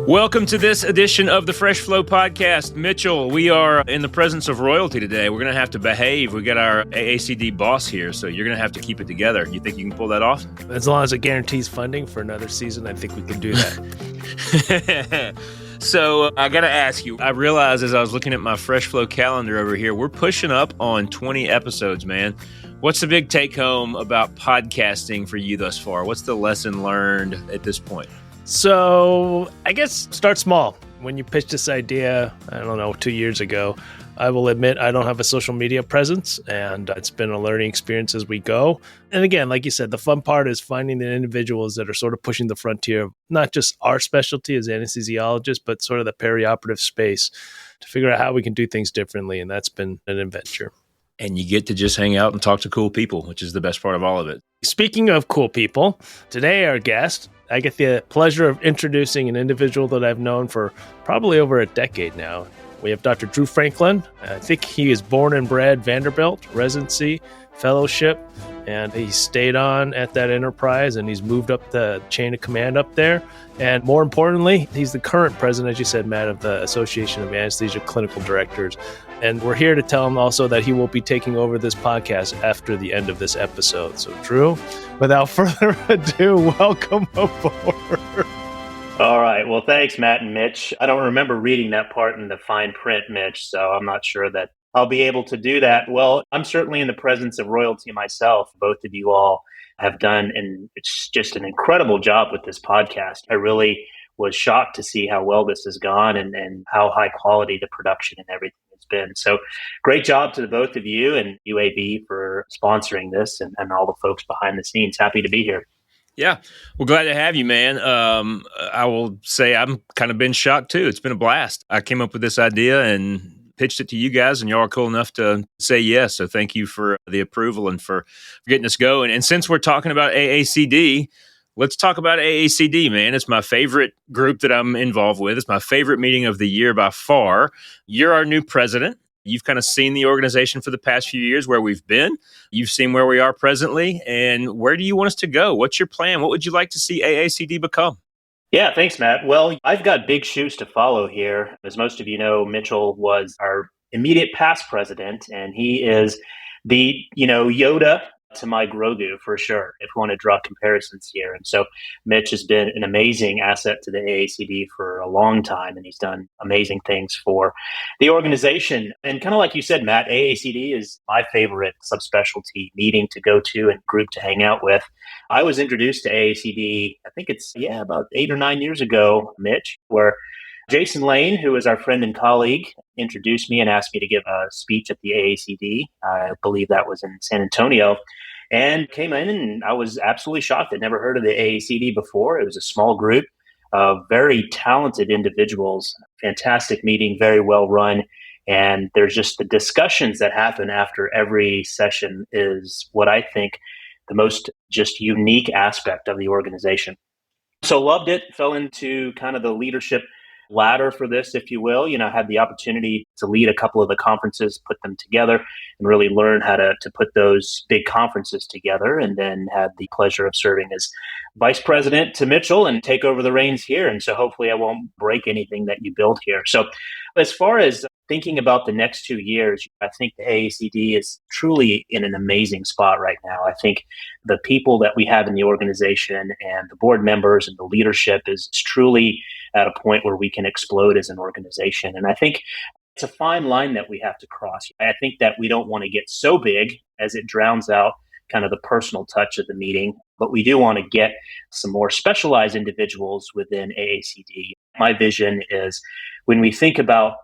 Welcome to this edition of the Fresh Flow Podcast. Mitchell, we are in the presence of royalty today. We're going to have to behave. We got our AACD boss here, so you're going to have to keep it together. You think you can pull that off? As long as it guarantees funding for another season, I think we can do that. So I got to ask you, I realized as I was looking at my Fresh Flow calendar over here, we're pushing up on 20 episodes, man. What's the big take home about podcasting for you thus far? What's the lesson learned at this point? So I guess start small. When you pitched this idea, 2 years ago, I will admit I don't have a social media presence, and it's been a learning experience as we go. And again, like you said, the fun part is finding the individuals that are sort of pushing the frontier of not just our specialty as anesthesiologists, but sort of the perioperative space to figure out how we can do things differently. And that's been an adventure. And you get to just hang out and talk to cool people, which is the best part of all of it. Speaking of cool people, today our guest, I get the pleasure of introducing an individual that I've known for probably over a decade now. We have Dr. Drew Franklin. I think he is born and bred Vanderbilt, residency, fellowship, and he stayed on at that enterprise, and he's moved up the chain of command up there. And more importantly, he's the current president, as you said, Matt, of the Association of Anesthesia Clinical Directors. And we're here to tell him also that he will be taking over this podcast after the end of this episode. So, Drew, without further ado, welcome aboard. All right. Well, thanks, Matt and Mitch. I don't remember reading that part in the fine print, Mitch, so I'm not sure that I'll be able to do that. Well, I'm certainly in the presence of royalty myself. Both of you all have done, and it's just an incredible job with this podcast. I really was shocked to see how well this has gone and how high quality the production and everything has been. So great job to the both of you and UAB for sponsoring this and all the folks behind the scenes. Happy to be here. Yeah, well, glad to have you, man. I will say I'm kind of been shocked, too. It's been a blast. I came up with this idea and pitched it to you guys, and y'all are cool enough to say yes. So thank you for the approval and for getting us going. And since we're talking about AACD, let's talk about AACD, man. It's my favorite group that I'm involved with. It's my favorite meeting of the year by far. You're our new president. You've kind of seen the organization for the past few years where we've been. You've seen where we are presently. And where do you want us to go? What's your plan? What would you like to see AACD become? Yeah, thanks, Matt. Well, I've got big shoes to follow here. As most of you know, Mitchell was our immediate past president, and he is the, Yoda to my Grogu for sure, if we want to draw comparisons here. And so Mitch has been an amazing asset to the AACD for a long time, and he's done amazing things for the organization. And kind of like you said, Matt, AACD is my favorite subspecialty meeting to go to and group to hang out with. I was introduced to AACD, I think it's, about 8 or 9 years ago, Mitch, where Jason Lane, who is our friend and colleague, introduced me and asked me to give a speech at the AACD. I believe that was in San Antonio, and came in, and I was absolutely shocked. I'd never heard of the AACD before. It was a small group of very talented individuals, fantastic meeting, very well run. And there's just the discussions that happen after every session is what I think the most just unique aspect of the organization. So loved it, fell into kind of the leadership ladder for this, if you will. I had the opportunity to lead a couple of the conferences, put them together, and really learn how to put those big conferences together, and then had the pleasure of serving as vice president to Mitchell and take over the reins here. And so hopefully I won't break anything that you build here. So as far as thinking about the next 2 years, I think the AACD is truly in an amazing spot right now. I think the people that we have in the organization and the board members and the leadership is truly at a point where we can explode as an organization. And I think it's a fine line that we have to cross. I think that we don't want to get so big as it drowns out kind of the personal touch of the meeting, but we do want to get some more specialized individuals within AACD. My vision is when we think about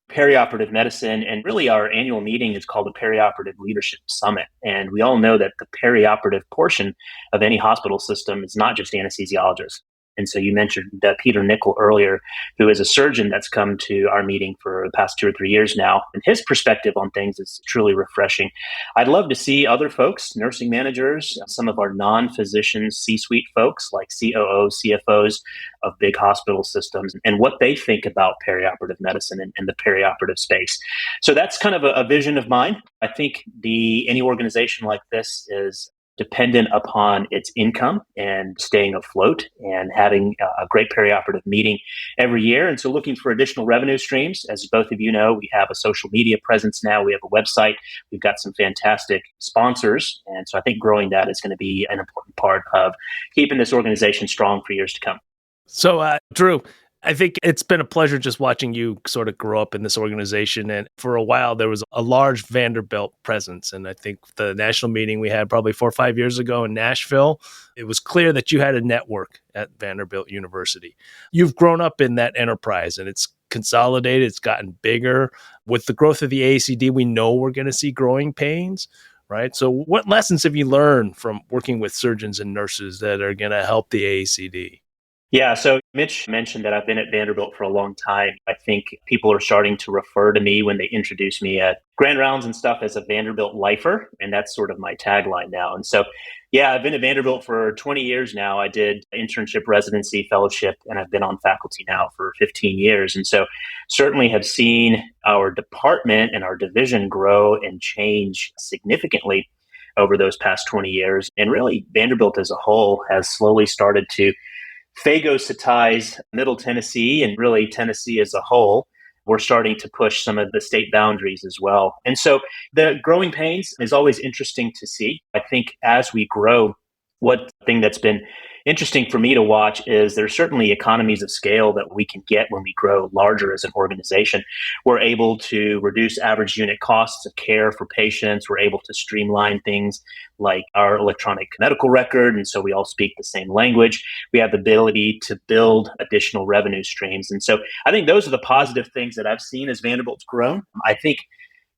perioperative medicine, and really our annual meeting is called the Perioperative Leadership Summit. And we all know that the perioperative portion of any hospital system is not just anesthesiologists. And so you mentioned Peter Nickel earlier, who is a surgeon that's come to our meeting for the past 2 or 3 years now. And his perspective on things is truly refreshing. I'd love to see other folks, nursing managers, some of our non-physician C-suite folks like COOs, CFOs of big hospital systems, and what they think about perioperative medicine and the perioperative space. So that's kind of a vision of mine. I think any organization like this is dependent upon its income and staying afloat and having a great perioperative meeting every year. And so looking for additional revenue streams. As both of you know, we have a social media presence now. We have a website. We've got some fantastic sponsors. And so I think growing that is going to be an important part of keeping this organization strong for years to come. So, Drew, I think it's been a pleasure just watching you sort of grow up in this organization. And for a while, there was a large Vanderbilt presence. And I think the national meeting we had probably 4 or 5 years ago in Nashville, it was clear that you had a network at Vanderbilt University. You've grown up in that enterprise and it's consolidated. It's gotten bigger. With the growth of the AACD, we know we're going to see growing pains, right? So what lessons have you learned from working with surgeons and nurses that are going to help the AACD? Yeah, so Mitch mentioned that I've been at Vanderbilt for a long time. I think people are starting to refer to me when they introduce me at grand rounds and stuff as a Vanderbilt lifer, and that's sort of my tagline now. And so, yeah, I've been at Vanderbilt for 20 years now. I did internship, residency, fellowship, and I've been on faculty now for 15 years. And so certainly have seen our department and our division grow and change significantly over those past 20 years. And really, Vanderbilt as a whole has slowly started to phagocytize Middle Tennessee and really Tennessee as a whole. We're starting to push some of the state boundaries as well. And so the growing pains is always interesting to see. I think as we grow, one thing that's been interesting for me to watch is there's certainly economies of scale that we can get when we grow larger as an organization. We're able to reduce average unit costs of care for patients. We're able to streamline things like our electronic medical record. And so we all speak the same language. We have the ability to build additional revenue streams. And so I think those are the positive things that I've seen as Vanderbilt's grown. I think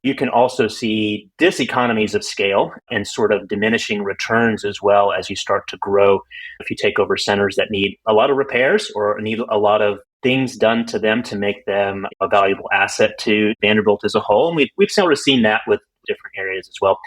you can also see diseconomies of scale and sort of diminishing returns as well as you start to grow. If you take over centers that need a lot of repairs or need a lot of things done to them to make them a valuable asset to Vanderbilt as a whole. And we've sort of seen that with different areas as well.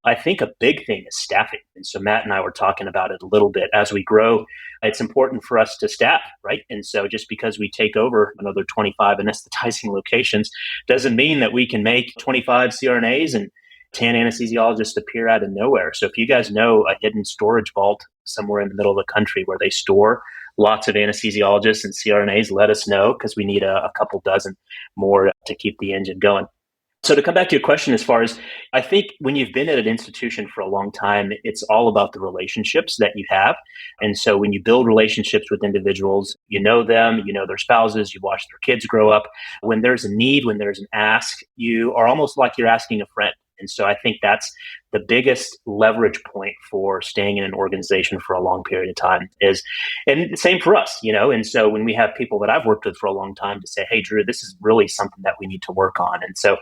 I think a big thing is staffing. And so Matt and I were talking about it a little bit. As we grow, it's important for us to staff, right? And so just because we take over another 25 anesthetizing locations doesn't mean that we can make 25 CRNAs and 10 anesthesiologists appear out of nowhere. So if you guys know a hidden storage vault somewhere in the middle of the country where they store lots of anesthesiologists and CRNAs, let us know because we need a couple dozen more to keep the engine going. So to come back to your question, as far as I think when you've been at an institution for a long time, it's all about the relationships that you have. And so when you build relationships with individuals, you know them, you know their spouses, you watch their kids grow up. When there's a need, when there's an ask, you are almost like you're asking a friend. And so I think that's the biggest leverage point for staying in an organization for a long period of time is, and same for us, you know. And so when we have people that I've worked with for a long time to say, hey, Drew, this is really something that we need to work on. And so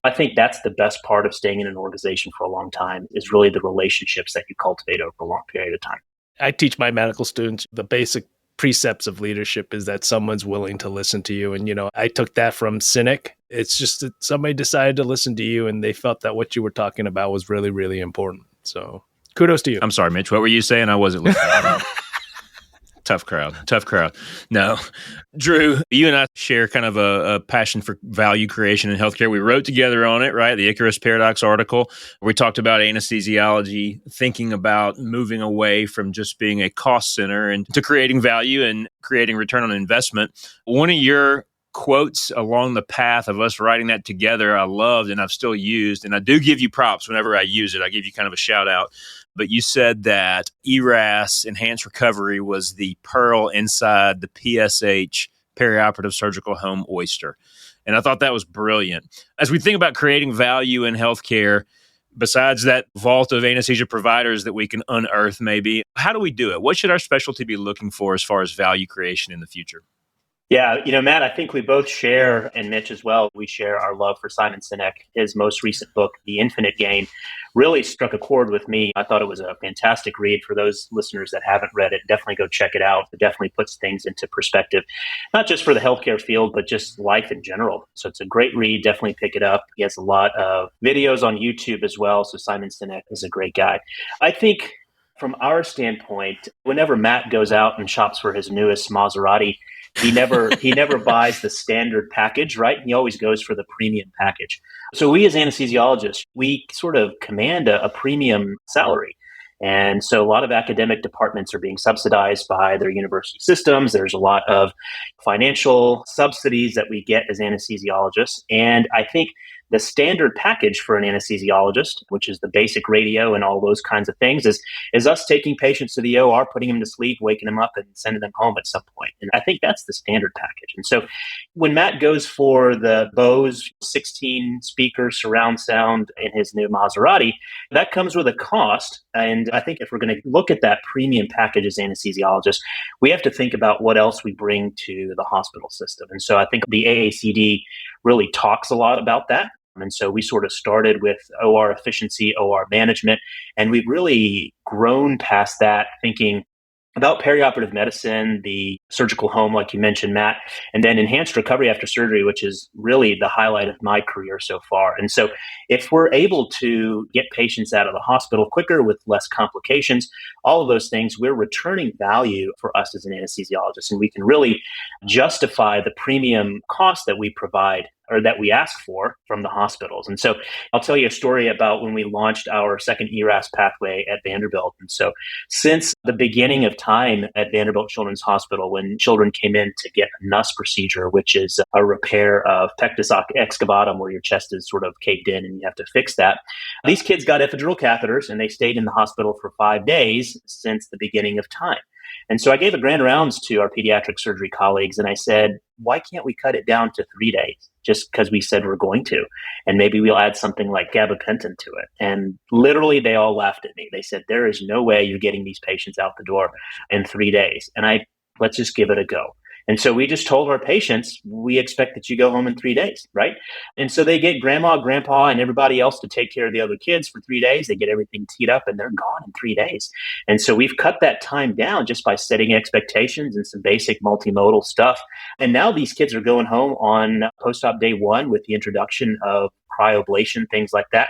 I think that's the best part of staying in an organization for a long time is really the relationships that you cultivate over a long period of time. I teach my medical students the basic precepts of leadership is that someone's willing to listen to you. And, you know, I took that from Cynic. It's just that somebody decided to listen to you and they felt that what you were talking about was really, really important. So kudos to you. I'm sorry, Mitch. What were you saying? I wasn't listening. Tough crowd. No. Drew, you and I share kind of a passion for value creation in healthcare. We wrote together on it, right? The Icarus Paradox article. We talked about anesthesiology, thinking about moving away from just being a cost center and to creating value and creating return on investment. One of your quotes along the path of us writing that together, I loved and I've still used, and I do give you props whenever I use it. I give you kind of a shout out. But you said that ERAS, Enhanced Recovery, was the pearl inside the PSH, perioperative surgical home oyster. And I thought that was brilliant. As we think about creating value in healthcare, besides that vault of anesthesia providers that we can unearth maybe, how do we do it? What should our specialty be looking for as far as value creation in the future? Yeah, you know, Matt, I think we both share, and Mitch as well, we share our love for Simon Sinek. His most recent book, The Infinite Game, really struck a chord with me. I thought it was a fantastic read. For those listeners that haven't read it, definitely go check it out. It definitely puts things into perspective, not just for the healthcare field, but just life in general. So it's a great read. Definitely pick it up. He has a lot of videos on YouTube as well. So Simon Sinek is a great guy. I think from our standpoint, whenever Matt goes out and shops for his newest Maserati, he never buys the standard package, right? He always goes for the premium package. So we as anesthesiologists, we sort of command a premium salary. And so a lot of academic departments are being subsidized by their university systems. There's a lot of financial subsidies that we get as anesthesiologists. And I think the standard package for an anesthesiologist, which is the basic radio and all those kinds of things, is us taking patients to the OR, putting them to sleep, waking them up, and sending them home at some point. And I think that's the standard package. And so when Matt goes for the Bose 16 speaker surround sound in his new Maserati, that comes with a cost. And I think if we're going to look at that premium package as anesthesiologists, we have to think about what else we bring to the hospital system. And so I think the AACD really talks a lot about that. And so we sort of started with OR efficiency, OR management, and we've really grown past that thinking about perioperative medicine, the surgical home, like you mentioned, Matt, and then enhanced recovery after surgery, which is really the highlight of my career so far. And so if we're able to get patients out of the hospital quicker with less complications, all of those things, we're returning value for us as an anesthesiologist. And we can really justify the premium cost that we provide or that we ask for from the hospitals. And so I'll tell you a story about when we launched our second ERAS pathway at Vanderbilt. And so since the beginning of time at Vanderbilt Children's Hospital, when children came in to get a NUS procedure, which is a repair of pectus excavatum, where your chest is sort of caved in and you have to fix that, these kids got epidural catheters and they stayed in the hospital for 5 days since the beginning of time. And so I gave a grand rounds to our pediatric surgery colleagues and I said, why can't we cut it down to 3 days just because we said we're going to? And maybe we'll add something like gabapentin to it. And literally they all laughed at me. They said, there is no way you're getting these patients out the door in 3 days. And let's just give it a go. And so we just told our patients, we expect that you go home in 3 days, right? And so they get grandma, grandpa, and everybody else to take care of the other kids for 3 days. They get everything teed up and they're gone in 3 days. And so we've cut that time down just by setting expectations and some basic multimodal stuff. And now these kids are going home on post-op day 1 with the introduction of cryoablation, things like that.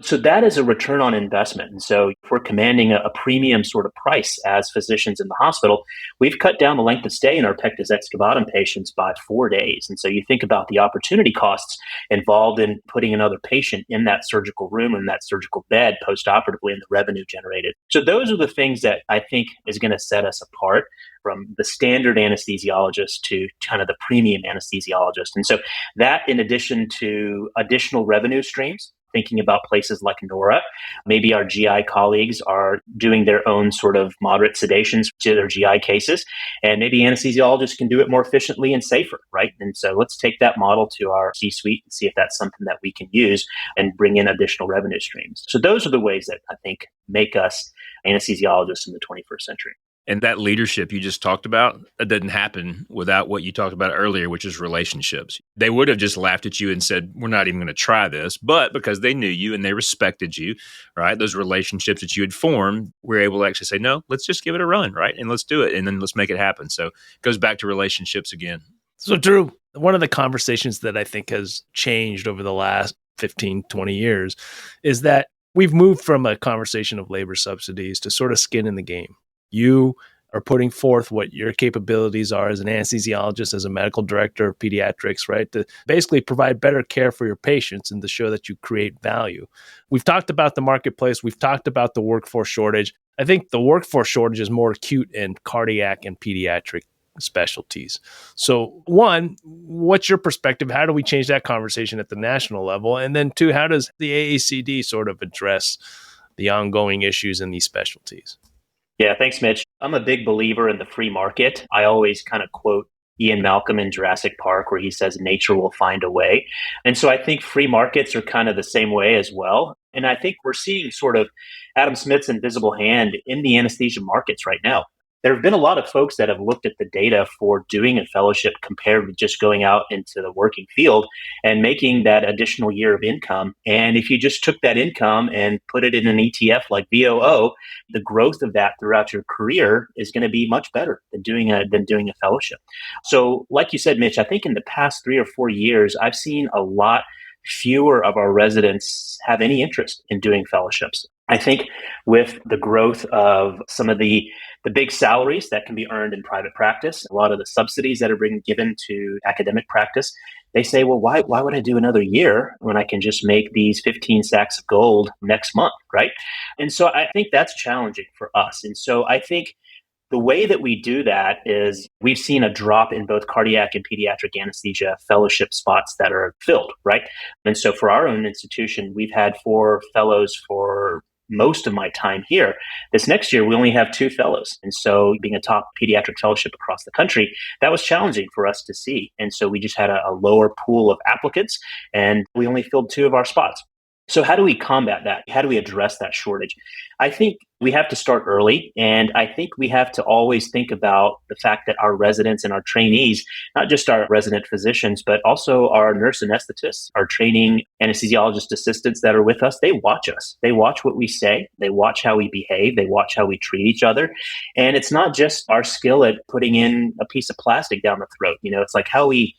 So that is a return on investment. And so if we're commanding a premium sort of price as physicians in the hospital, we've cut down the length of stay in our pectus excavatum patients by 4 days. And so you think about the opportunity costs involved in putting another patient in that surgical room, in that surgical bed postoperatively, and the revenue generated. So those are the things that I think is going to set us apart from the standard anesthesiologist to kind of the premium anesthesiologist. And so that, in addition to additional revenue streams, thinking about places like Nora, maybe our GI colleagues are doing their own sort of moderate sedations to their GI cases, and maybe anesthesiologists can do it more efficiently and safer, right? And so let's take that model to our C-suite and see if that's something that we can use and bring in additional revenue streams. So those are the ways that I think make us anesthesiologists in the 21st century. And that leadership you just talked about, that didn't happen without what you talked about earlier, which is relationships. They would have just laughed at you and said, we're not even going to try this. But because they knew you and they respected you, right? Those relationships that you had formed, we're able to actually say, no, let's just give it a run, right? And let's do it. And then let's make it happen. So it goes back to relationships again. So Drew, one of the conversations that I think has changed over the last 15, 20 years is that we've moved from a conversation of labor subsidies to sort of skin in the game. You are putting forth what your capabilities are as an anesthesiologist, as a medical director of pediatrics, right? To basically provide better care for your patients and to show that you create value. We've talked about the marketplace. We've talked about the workforce shortage. I think the workforce shortage is more acute in cardiac and pediatric specialties. So one, what's your perspective? How do we change that conversation at the national level? And then two, how does the AACD sort of address the ongoing issues in these specialties? Yeah, thanks, Mitch. I'm a big believer in the free market. I always kind of quote Ian Malcolm in Jurassic Park, where he says, nature will find a way. And so I think free markets are kind of the same way as well. And I think we're seeing sort of Adam Smith's invisible hand in the anesthesia markets right now. There have been a lot of folks that have looked at the data for doing a fellowship compared with just going out into the working field and making that additional year of income. And if you just took that income and put it in an ETF like VOO, the growth of that throughout your career is going to be much better than doing a fellowship. So like you said, Mitch, I think in the past 3 or 4 years, I've seen a lot fewer of our residents have any interest in doing fellowships. I think with the growth of some of the big salaries that can be earned in private practice, a lot of the subsidies that are being given to academic practice, they say, well, why would I do another year when I can just make these 15 sacks of gold next month, right? And so I think that's challenging for us. And so I think the way that we do that is we've seen a drop in both cardiac and pediatric anesthesia fellowship spots that are filled, right? And so for our own institution, we've had 4 fellows for most of my time here. This next year, we only have 2 fellows. And so being a top pediatric fellowship across the country, that was challenging for us to see. And so we just had a lower pool of applicants and we only filled 2 of our spots. So how do we combat that? How do we address that shortage? I think we have to start early. And I think we have to always think about the fact that our residents and our trainees, not just our resident physicians, but also our nurse anesthetists, our training anesthesiologist assistants that are with us, they watch us. They watch what we say. They watch how we behave. They watch how we treat each other. And it's not just our skill at putting in a piece of plastic down the throat. It's like how we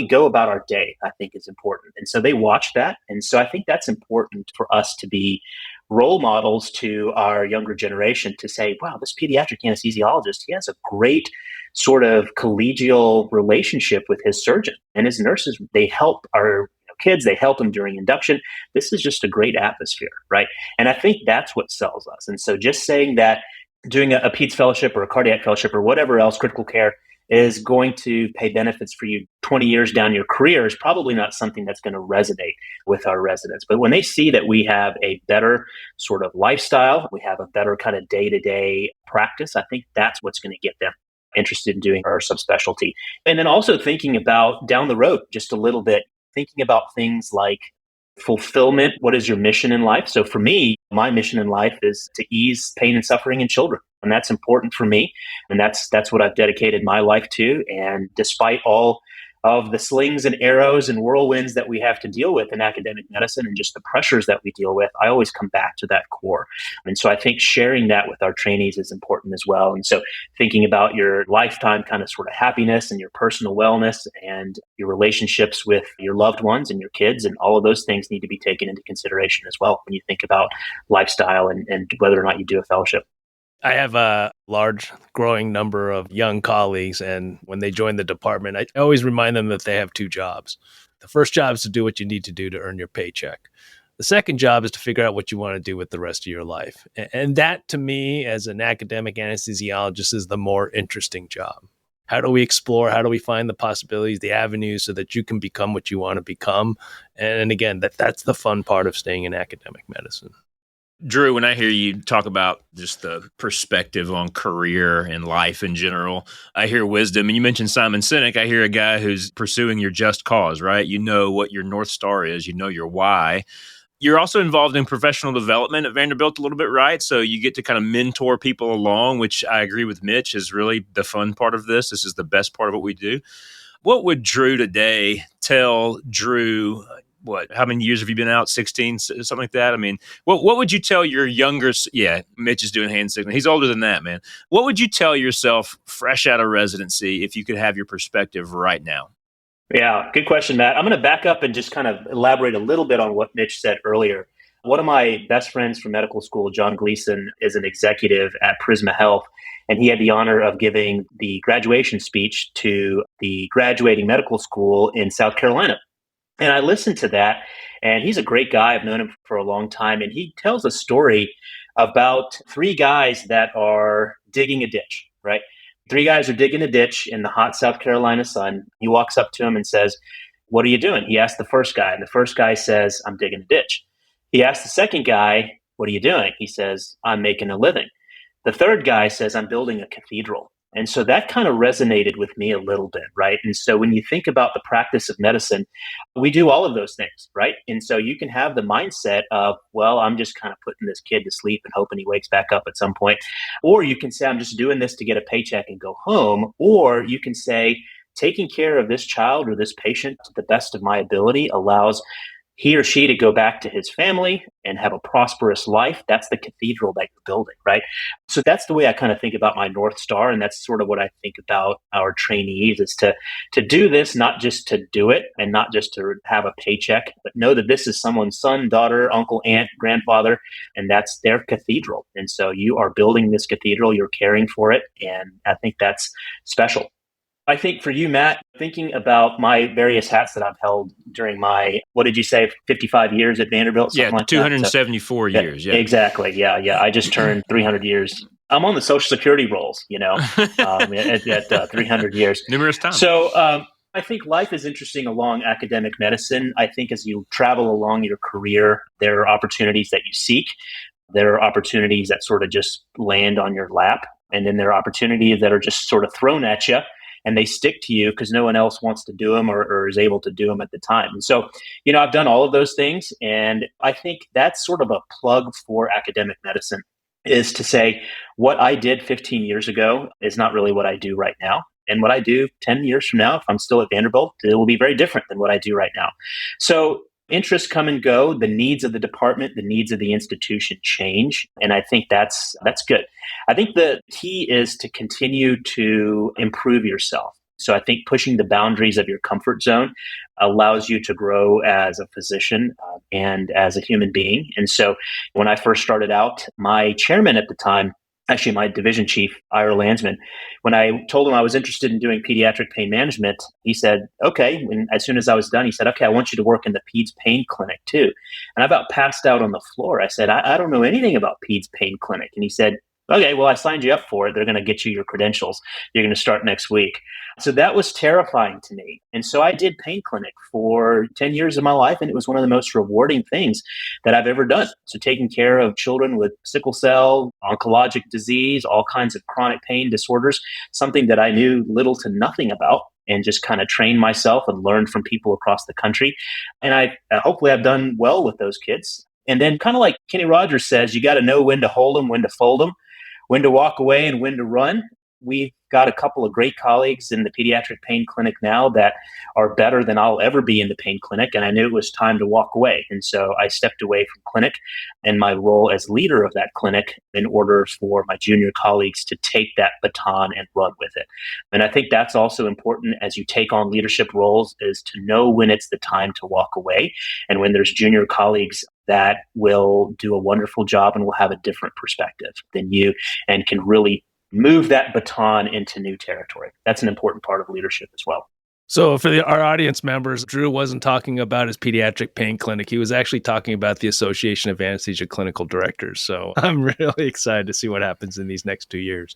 go about our day, I think is important. And so they watch that. And so I think that's important for us to be role models to our younger generation to say, wow, this pediatric anesthesiologist, he has a great sort of collegial relationship with his surgeon and his nurses. They help our kids, they help them during induction. This is just a great atmosphere, right? And I think that's what sells us. And so just saying that doing a PEDS fellowship or a cardiac fellowship or whatever else, critical care, is going to pay benefits for you 20 years down your career is probably not something that's going to resonate with our residents. But when they see that we have a better sort of lifestyle, we have a better kind of day-to-day practice, I think that's what's going to get them interested in doing our subspecialty. And then also thinking about down the road just a little bit, thinking about things like fulfillment. What is your mission in life? So for me, my mission in life is to ease pain and suffering in children. And that's important for me. And that's what I've dedicated my life to. And despite all of the slings and arrows and whirlwinds that we have to deal with in academic medicine and just the pressures that we deal with, I always come back to that core. And so I think sharing that with our trainees is important as well. And so thinking about your lifetime kind of sort of happiness and your personal wellness and your relationships with your loved ones and your kids and all of those things need to be taken into consideration as well when you think about lifestyle and whether or not you do a fellowship. I have a large growing number of young colleagues, and when they join the department, I always remind them that they have 2 jobs. The first job is to do what you need to do to earn your paycheck. The second job is to figure out what you want to do with the rest of your life. And that, to me, as an academic anesthesiologist, is the more interesting job. How do we explore? How do we find the possibilities, the avenues so that you can become what you want to become? And again, that's the fun part of staying in academic medicine. Drew, when I hear you talk about just the perspective on career and life in general, I hear wisdom. And you mentioned Simon Sinek. I hear a guy who's pursuing your just cause, right? You know what your North Star is. You know your why. You're also involved in professional development at Vanderbilt a little bit, right? So you get to kind of mentor people along, which I agree with Mitch is really the fun part of this. This is the best part of what we do. What would Drew today tell Drew? How many years have you been out? 16, something like that? I mean, what would you tell your younger, Mitch is doing hand signal. He's older than that, man. What would you tell yourself fresh out of residency if you could have your perspective right now? Yeah, good question, Matt. I'm going to back up and just kind of elaborate a little bit on what Mitch said earlier. One of my best friends from medical school, John Gleason, is an executive at Prisma Health, and he had the honor of giving the graduation speech to the graduating medical school in South Carolina. And I listened to that, and he's a great guy. I've known him for a long time. And he tells a story about 3 guys that are digging a ditch, right? 3 guys are digging a ditch in the hot South Carolina sun. He walks up to him and says, "What are you doing?" He asks the first guy, and the first guy says, "I'm digging a ditch." He asks the second guy, "What are you doing?" He says, "I'm making a living." The third guy says, "I'm building a cathedral." And so that kind of resonated with me a little bit, right? And so when you think about the practice of medicine, we do all of those things, right? And so you can have the mindset of, well, I'm just kind of putting this kid to sleep and hoping he wakes back up at some point. Or you can say, I'm just doing this to get a paycheck and go home. Or you can say, taking care of this child or this patient to the best of my ability allows he or she to go back to his family and have a prosperous life. That's the cathedral that you're building, right? So that's the way I kind of think about my North Star. And that's sort of what I think about our trainees is to do this, not just to do it and not just to have a paycheck, but know that this is someone's son, daughter, uncle, aunt, grandfather, and that's their cathedral. And so you are building this cathedral, you're caring for it. And I think that's special. I think for you, Matt, thinking about my various hats that I've held during my, what did you say, 55 years at Vanderbilt? Yeah, Like 274 years. Yeah, exactly. Yeah. I just turned 300 years. I'm on the Social Security rolls, at 300 years. Numerous times. So I think life is interesting along academic medicine. I think as you travel along your career, there are opportunities that you seek. There are opportunities that sort of just land on your lap. And then there are opportunities that are just sort of thrown at you and they stick to you because no one else wants to do them or is able to do them at the time. And so, I've done all of those things. And I think that's sort of a plug for academic medicine is to say what I did 15 years ago is not really what I do right now. And what I do 10 years from now, if I'm still at Vanderbilt, it will be very different than what I do right now. So interests come and go. The needs of the department, the needs of the institution change. And I think that's good. I think the key is to continue to improve yourself. So I think pushing the boundaries of your comfort zone allows you to grow as a physician and as a human being. And so when I first started out, my chairman at the time, actually my division chief, Ira Landsman, when I told him I was interested in doing pediatric pain management, he said, okay. And as soon as I was done, he said, okay, I want you to work in the peds pain clinic too. And I about passed out on the floor. I said, I don't know anything about peds pain clinic. And he said, okay, well, I signed you up for it. They're going to get you your credentials. You're going to start next week. So that was terrifying to me. And so I did pain clinic for 10 years of my life, and it was one of the most rewarding things that I've ever done. So taking care of children with sickle cell, oncologic disease, all kinds of chronic pain disorders, something that I knew little to nothing about, and just kind of trained myself and learned from people across the country. And I hopefully I've done well with those kids. And then kind of like Kenny Rogers says, you got to know when to hold them, when to fold them, when to walk away and when to run. We've got a couple of great colleagues in the pediatric pain clinic now that are better than I'll ever be in the pain clinic. And I knew it was time to walk away. And so I stepped away from clinic and my role as leader of that clinic in order for my junior colleagues to take that baton and run with it. And I think that's also important as you take on leadership roles is to know when it's the time to walk away. And when there's junior colleagues that will do a wonderful job and will have a different perspective than you and can really move that baton into new territory. That's an important part of leadership as well. So for our audience members, Drew wasn't talking about his pediatric pain clinic. He was actually talking about the Association of Anesthesia Clinical Directors. So I'm really excited to see what happens in these next 2 years.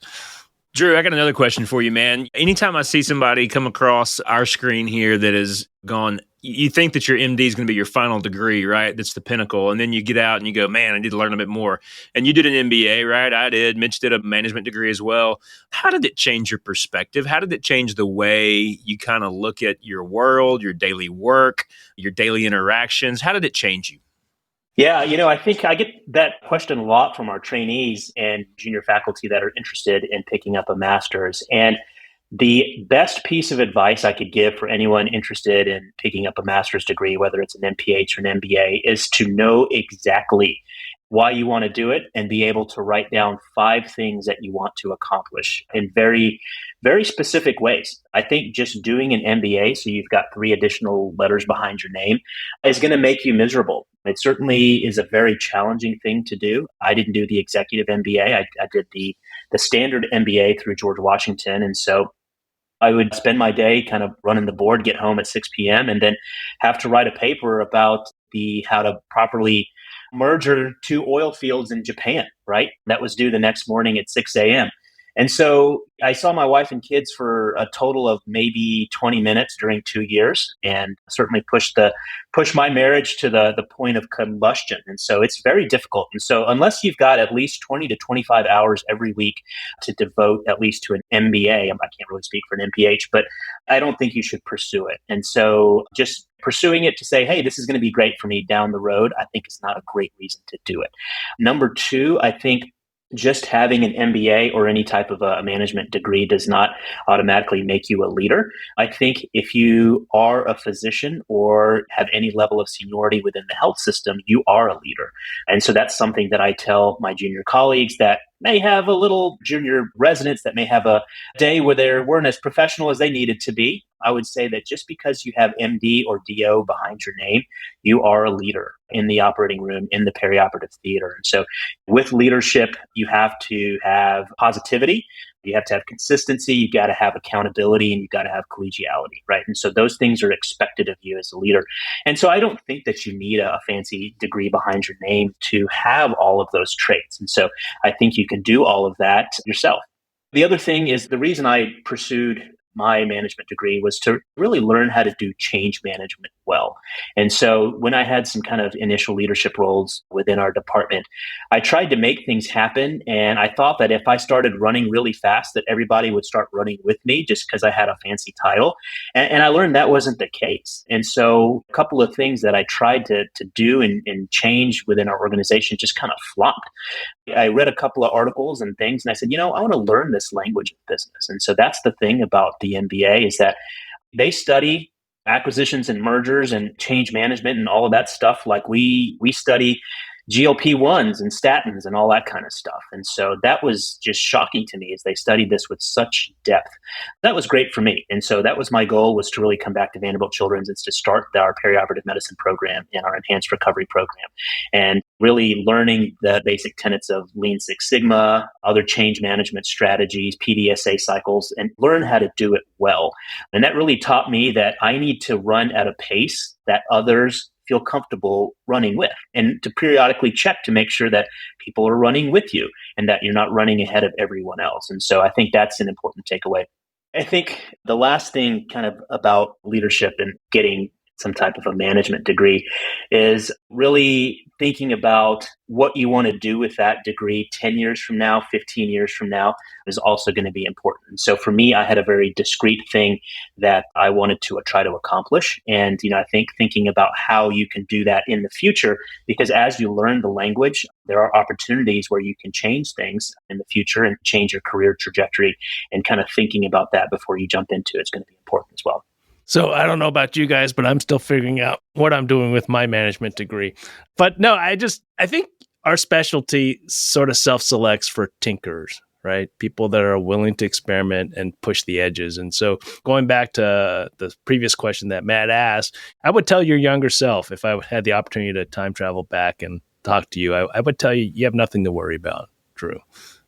Drew, I got another question for you, man. Anytime I see somebody come across our screen here that has gone, you think that your MD is going to be your final degree, right? That's the pinnacle. And then you get out and you go, man, I need to learn a bit more. And you did an MBA, right? I did. Mitch did a management degree as well. How did it change your perspective? How did it change the way you kind of look at your world, your daily work, your daily interactions? How did it change you? Yeah, I think I get that question a lot from our trainees and junior faculty that are interested in picking up a master's. And the best piece of advice I could give for anyone interested in picking up a master's degree, whether it's an MPH or an MBA, is to know exactly why you want to do it and be able to write down 5 things that you want to accomplish in very, very specific ways. I think just doing an MBA, so you've got 3 additional letters behind your name, is going to make you miserable. It certainly is a very challenging thing to do. I didn't do the executive MBA. I did the standard MBA through George Washington. And so I would spend my day kind of running the board, get home at 6 p.m., and then have to write a paper about how to properly merger 2 oil fields in Japan, right? That was due the next morning at 6 a.m. And so I saw my wife and kids for a total of maybe 20 minutes during 2 years, and certainly pushed my marriage to the point of combustion. And so it's very difficult. And so unless you've got at least 20 to 25 hours every week to devote at least to an MBA, I can't really speak for an MPH, but I don't think you should pursue it. And so just pursuing it to say, hey, this is going to be great for me down the road, I think is not a great reason to do it. Number 2, I think just having an MBA or any type of a management degree does not automatically make you a leader. I think if you are a physician or have any level of seniority within the health system, you are a leader. And so that's something that I tell my junior colleagues that may have a little junior residents that may have a day where they weren't as professional as they needed to be. I would say that just because you have MD or DO behind your name, you are a leader in the operating room, in the perioperative theater. And so with leadership, you have to have positivity. You have to have consistency. You got to have accountability, and you got to have collegiality, right? And so those things are expected of you as a leader. And so I don't think that you need a fancy degree behind your name to have all of those traits. And so I think you can do all of that yourself. The other thing is the reason I pursued my management degree was to really learn how to do change management well. And so when I had some kind of initial leadership roles within our department, I tried to make things happen. And I thought that if I started running really fast, that everybody would start running with me just because I had a fancy title. And I learned that wasn't the case. And so a couple of things that I tried to do and change within our organization just kind of flopped. I read a couple of articles and things, and I said, I want to learn this language of business. And so that's the thing about the MBA is that they study acquisitions and mergers and change management and all of that stuff like we study GLP-1s and statins and all that kind of stuff. And so that was just shocking to me as they studied this with such depth. That was great for me. And so that was my goal, was to really come back to Vanderbilt Children's and to start our perioperative medicine program and our enhanced recovery program, and really learning the basic tenets of Lean Six Sigma, other change management strategies, PDSA cycles, and learn how to do it well. And that really taught me that I need to run at a pace that others feel comfortable running with, and to periodically check to make sure that people are running with you and that you're not running ahead of everyone else. And so I think that's an important takeaway. I think the last thing kind of about leadership and getting some type of a management degree is really thinking about what you want to do with that degree 10 years from now, 15 years from now is also going to be important. So for me, I had a very discrete thing that I wanted to try to accomplish. And, I think thinking about how you can do that in the future, because as you learn the language, there are opportunities where you can change things in the future and change your career trajectory, and kind of thinking about that before you jump into it's going to be important as well. So I don't know about you guys, but I'm still figuring out what I'm doing with my management degree. But no, I think our specialty sort of self-selects for tinkers, right? People that are willing to experiment and push the edges. And so going back to the previous question that Matt asked, I would tell your younger self, if I had the opportunity to time travel back and talk to you, I would tell you, you have nothing to worry about, Drew.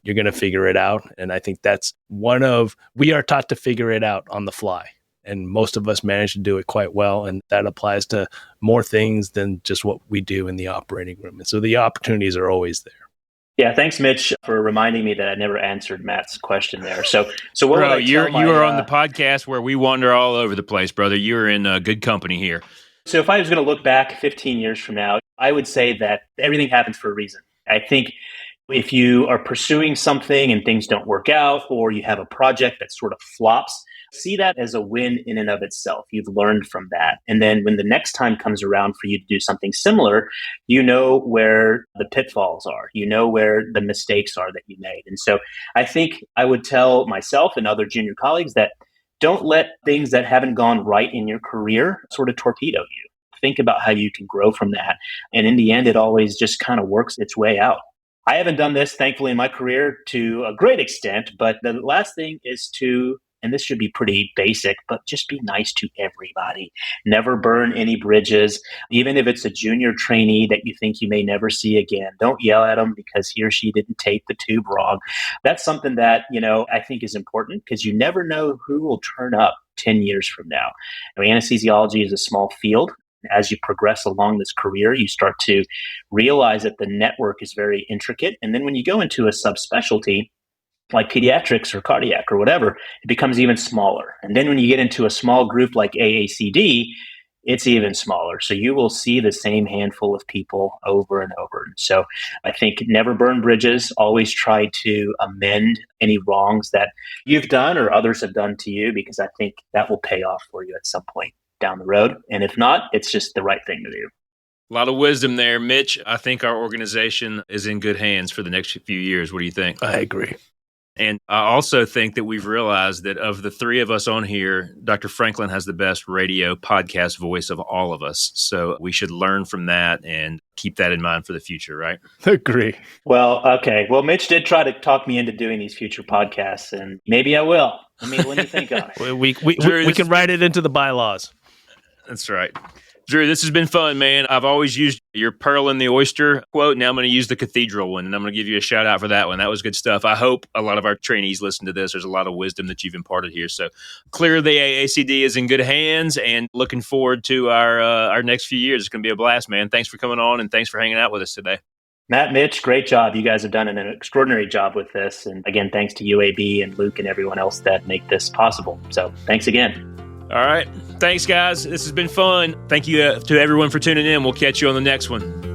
You're going to figure it out. And I think that's we are taught to figure it out on the fly. And most of us manage to do it quite well. And that applies to more things than just what we do in the operating room. And so the opportunities are always there. Yeah, thanks, Mitch, for reminding me that I never answered Matt's question there. So what Bro, would I you tell are on the podcast where we wander all over the place, brother. You're in good company here. So if I was going to look back 15 years from now, I would say that everything happens for a reason. I think if you are pursuing something and things don't work out, or you have a project that sort of flops, see that as a win in and of itself. You've learned from that. And then when the next time comes around for you to do something similar, you know where the pitfalls are. You know where the mistakes are that you made. And so I think I would tell myself and other junior colleagues that don't let things that haven't gone right in your career sort of torpedo you. Think about how you can grow from that. And in the end, it always just kind of works its way out. I haven't done this, thankfully, in my career to a great extent, but the last thing is to, and this should be pretty basic, but just be nice to everybody. Never burn any bridges. Even if it's a junior trainee that you think you may never see again, don't yell at them because he or she didn't tape the tube wrong. That's something that, I think is important, because you never know who will turn up 10 years from now. Anesthesiology is a small field. As you progress along this career, you start to realize that the network is very intricate. And then when you go into a subspecialty, like pediatrics or cardiac or whatever, it becomes even smaller. And then when you get into a small group like AACD, it's even smaller. So you will see the same handful of people over and over. So I think never burn bridges. Always try to amend any wrongs that you've done or others have done to you, because I think that will pay off for you at some point down the road. And if not, it's just the right thing to do. A lot of wisdom there, Mitch. I think our organization is in good hands for the next few years. What do you think? I agree. And I also think that we've realized that of the three of us on here, Dr. Franklin has the best radio podcast voice of all of us. So we should learn from that and keep that in mind for the future, right? Agree. Well, okay. Well, Mitch did try to talk me into doing these future podcasts, and maybe I will. Let me think on it. We can write it into the bylaws. That's right. Drew, this has been fun, man. I've always used your pearl in the oyster quote. Now I'm going to use the Cathedral one, and I'm going to give you a shout out for that one. That was good stuff. I hope a lot of our trainees listen to this. There's a lot of wisdom that you've imparted here. So clear the AACD is in good hands, and looking forward to our next few years. It's going to be a blast, man. Thanks for coming on, and thanks for hanging out with us today. Matt, Mitch, great job. You guys have done an extraordinary job with this. And again, thanks to UAB and Luke and everyone else that make this possible. So thanks again. All right. Thanks, guys. This has been fun. Thank you to everyone for tuning in. We'll catch you on the next one.